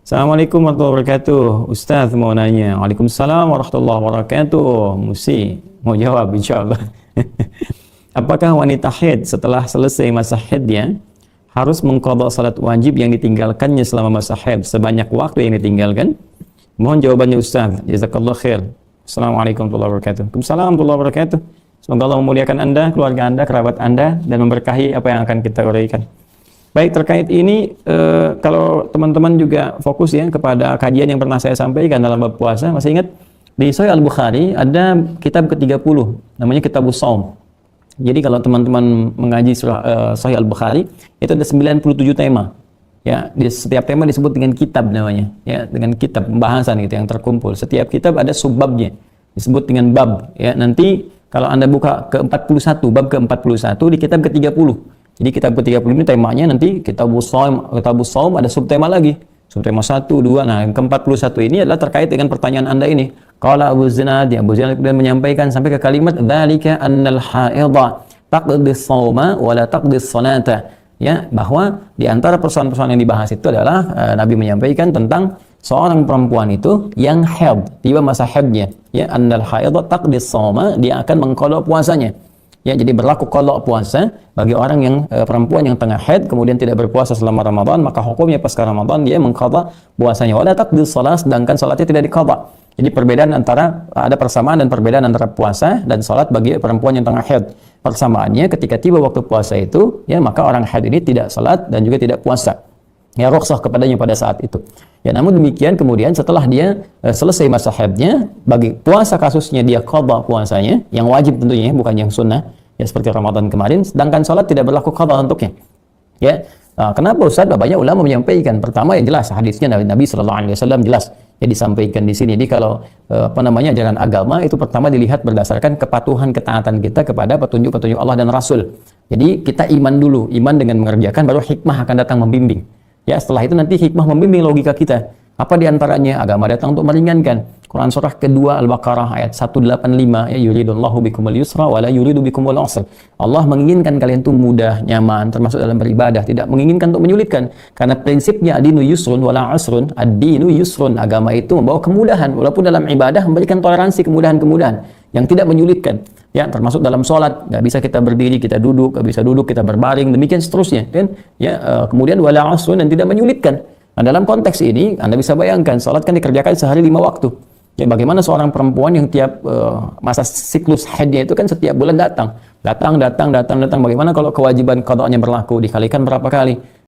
Assalamualaikum warahmatullahi wabarakatuh. Ustaz mau nanya. Waalaikumsalam warahmatullahi wabarakatuh. Musi mau jawab insyaallah. Apakah wanita haid setelah selesai masa haidnya harus mengqadha salat wajib yang ditinggalkannya selama masa haid sebanyak waktu yang ditinggalkan? Mohon jawabannya Ustaz. Jazakallahu khair. Assalamualaikum warahmatullahi wabarakatuh. Waalaikumsalam warahmatullahi wabarakatuh. Semoga Allah memuliakan Anda, keluarga Anda, kerabat Anda, dan memberkahi apa yang akan kita uraikan. Baik, terkait ini, kalau teman-teman juga fokus ya kepada kajian yang pernah saya sampaikan dalam bab puasa, masih ingat? Di Sahih Al-Bukhari ada kitab ke-30, namanya Kitabus Shaum. Jadi kalau teman-teman mengaji Sahih Al-Bukhari, itu ada 97 tema. Ya, di setiap tema disebut dengan kitab namanya, ya, dengan kitab pembahasan gitu yang terkumpul. Setiap kitab ada subbabnya, disebut dengan bab. Ya, nanti kalau Anda buka ke-41, bab ke-41 di kitab ke-30. Jadi kitab ke-30 ini temanya nanti Kitabus Shaum ada subtema lagi. Subtema 1, 2. Nah, yang ke-41 ini adalah terkait dengan pertanyaan Anda ini. Qala Abu Zinad, ya, Abu Zinad kemudian menyampaikan sampai ke kalimat dzalika annal haidha taqdi shauma wa la taqdi sholata. Ya, bahwa di antara persoalan-persoalan yang dibahas itu adalah Nabi menyampaikan tentang seorang perempuan itu yang haid, tiba masa haidnya. Ya, annal haidha taqdi shauma, dia akan mengqadha puasanya. Ya, jadi berlaku qadha puasa bagi orang yang perempuan yang tengah haid kemudian tidak berpuasa selama Ramadan, maka hukumnya pasca Ramadan dia mengqadha puasanya. Wala taqdi shalah, sedangkan salatnya tidak diqadha. Jadi perbedaan antara ada persamaan dan perbedaan antara puasa dan salat bagi perempuan yang tengah haid. Persamaannya ketika tiba waktu puasa itu, ya, maka orang haid ini tidak salat dan juga tidak puasa. Ya, rukhsah kepadanya pada saat itu. Ya, namun demikian kemudian setelah dia selesai masa haidnya, bagi puasa kasusnya dia qadha puasanya, yang wajib tentunya bukan yang sunnah, ya seperti Ramadan kemarin, sedangkan salat tidak berlaku qadha untuknya. Ya, kenapa Ustaz? Banyak ulama menyampaikan. Pertama yang jelas hadisnya dari Nabi sallallahu alaihi wasallam jelas ya disampaikan di sini. Jadi kalau jalan agama itu pertama dilihat berdasarkan kepatuhan ketaatan kita kepada petunjuk-petunjuk Allah dan Rasul. Jadi kita iman dulu, iman dengan mengerjakan baru hikmah akan datang membimbing. Ya, setelah itu nanti hikmah membimbing logika kita. Apa diantaranya? Agama datang untuk meringankan. Quran surah kedua Al-Baqarah ayat 185, ya, yuridullahu bikumul yusra wa la yuridu bikumul usra. Allah menginginkan kalian itu mudah, nyaman, termasuk dalam beribadah, tidak menginginkan untuk menyulitkan. Karena prinsipnya ad-dinu yusrun wa la usrun, ad-dinu yusrun, agama itu membawa kemudahan, walaupun dalam ibadah memberikan toleransi kemudahan-kemudahan yang tidak menyulitkan. Ya, termasuk dalam sholat, nggak bisa kita berdiri, kita duduk, nggak bisa duduk, kita berbaring, demikian seterusnya, kan? Ya, kemudian wala usrun, dan tidak menyulitkan. Nah, dalam konteks ini, Anda bisa bayangkan, sholat kan dikerjakan sehari 5 waktu. Ya, bagaimana seorang perempuan yang tiap masa siklus haidnya itu kan setiap bulan datang. Bagaimana kalau kewajiban qadha'nya berlaku, dikalikan berapa kali?